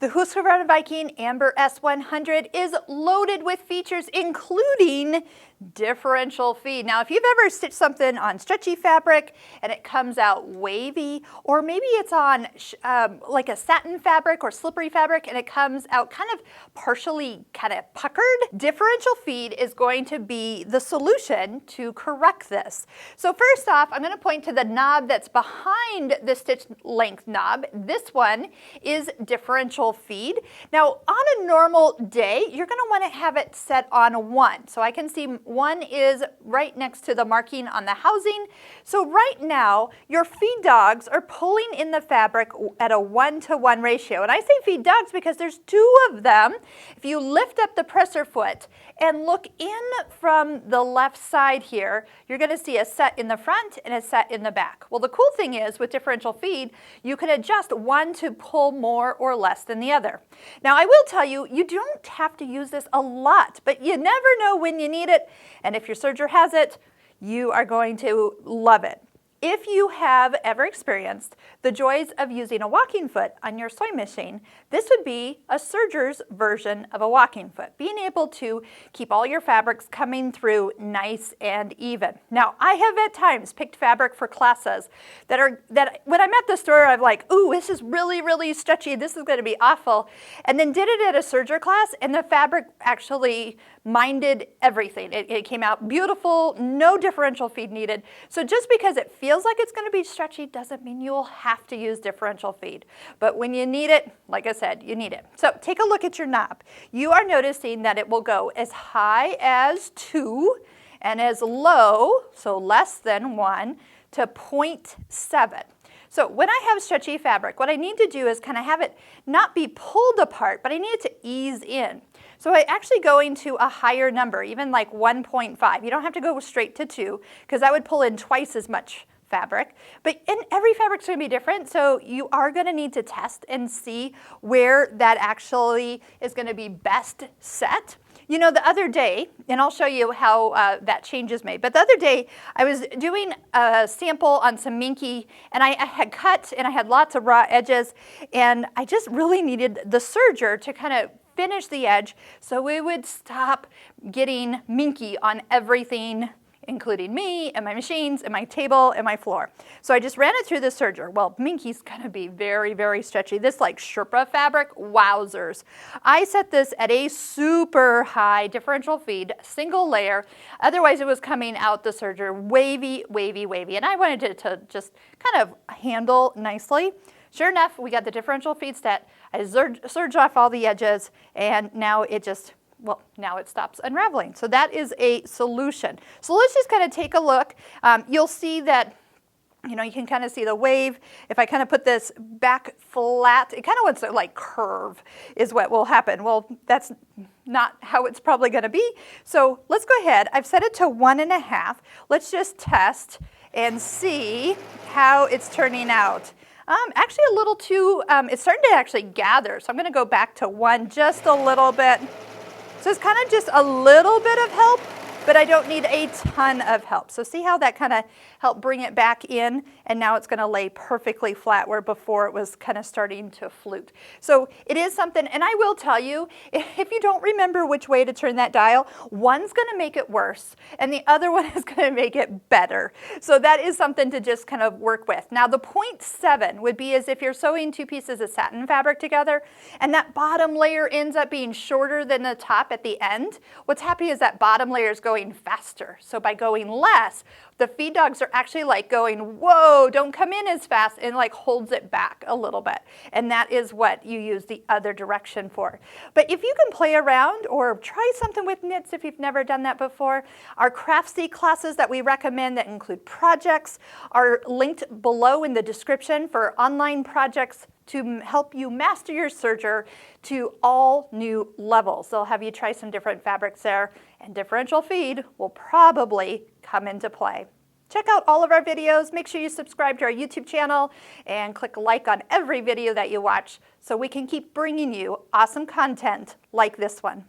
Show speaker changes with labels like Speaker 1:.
Speaker 1: The Husqvarna Viking Amber S100 is loaded with features including differential feed. Now, if you've ever stitched something on stretchy fabric and it comes out wavy, or maybe it's on like a satin fabric or slippery fabric and it comes out kind of partially kind of puckered, differential feed is going to be the solution to correct this. So first off, I'm going to point to the knob that's behind the stitch length knob. This one is differential feed. Now, on a normal day, you're going to want to have it set on 1. So I can see 1 is right next to the marking on the housing. So right now, your feed dogs are pulling in the fabric at a 1-to-1 ratio. And I say feed dogs because there's 2 of them. If you lift up the presser foot and look in from the left side here, you're going to see a set in the front and a set in the back. Well, the cool thing is with differential feed, you can adjust one to pull more or less than the other. Now, I will tell you, you don't have to use this a lot, but you never know when you need it. And if your serger has it, you are going to love it. If you have ever experienced the joys of using a walking foot on your sewing machine, this would be a serger's version of a walking foot, being able to keep all your fabrics coming through nice and even. Now, I have at times picked fabric for classes that when I'm at the store, I'm like, ooh, this is really, really stretchy, this is going to be awful, and then did it at a serger class, and the fabric actually minded everything. It came out beautiful, no differential feed needed. So just because it feels like it's going to be stretchy doesn't mean you will have to use differential feed. But when you need it, like I said, you need it. So take a look at your knob. You are noticing that it will go as high as 2 and as low, so less than 1, to 0.7. So when I have stretchy fabric, what I need to do is kind of have it not be pulled apart, but I need it to ease in. So I actually go into a higher number, even like 1.5. You don't have to go straight to 2, because that would pull in twice as much fabric. But every fabric's going to be different, so you are going to need to test and see where that actually is going to be best set. You know, the other day, and I'll show you how that change is made, but the other day I was doing a sample on some minky, and I had cut and I had lots of raw edges, and I just really needed the serger to kind of finish the edge so we would stop getting minky on everything, including me and my machines and my table and my floor. So I just ran it through the serger. Well, minky's gonna be very, very stretchy. This like Sherpa fabric, wowzers. I set this at a super high differential feed, single layer. Otherwise it was coming out the serger wavy, wavy, wavy. And I wanted it to just kind of handle nicely. Sure enough, we got the differential feed set. I serged off all the edges, and now it just, well, now it stops unraveling. So that is a solution. So let's just kind of take a look. You'll see that, you know, you can kind of see the wave. If I kind of put this back flat, it kind of wants to like curve is what will happen. Well, that's not how it's probably going to be. So let's go ahead. I've set it to 1.5. Let's just test and see how it's turning out. Actually a little too, it's starting to actually gather. So I'm going to go back to 1 just a little bit. So it's kind of just a little bit of help, but I don't need a ton of help. So see how that kind of helped bring it back in, and now it's going to lay perfectly flat where before it was kind of starting to flute. So it is something, and I will tell you, if you don't remember which way to turn that dial, one's going to make it worse, and the other one is going to make it better. So that is something to just kind of work with. Now the 0.7 would be as if you're sewing 2 pieces of satin fabric together, and that bottom layer ends up being shorter than the top at the end. What's happening is that bottom layer is going faster. So by going less, the feed dogs are actually like going, whoa, don't come in as fast, and like holds it back a little bit. And that is what you use the other direction for. But if you can play around or try something with knits if you've never done that before, our Craftsy classes that we recommend that include projects are linked below in the description for online projects to help you master your serger to all new levels. They'll have you try some different fabrics there, and differential feed will probably come into play. Check out all of our videos. Make sure you subscribe to our YouTube channel and click like on every video that you watch so we can keep bringing you awesome content like this one.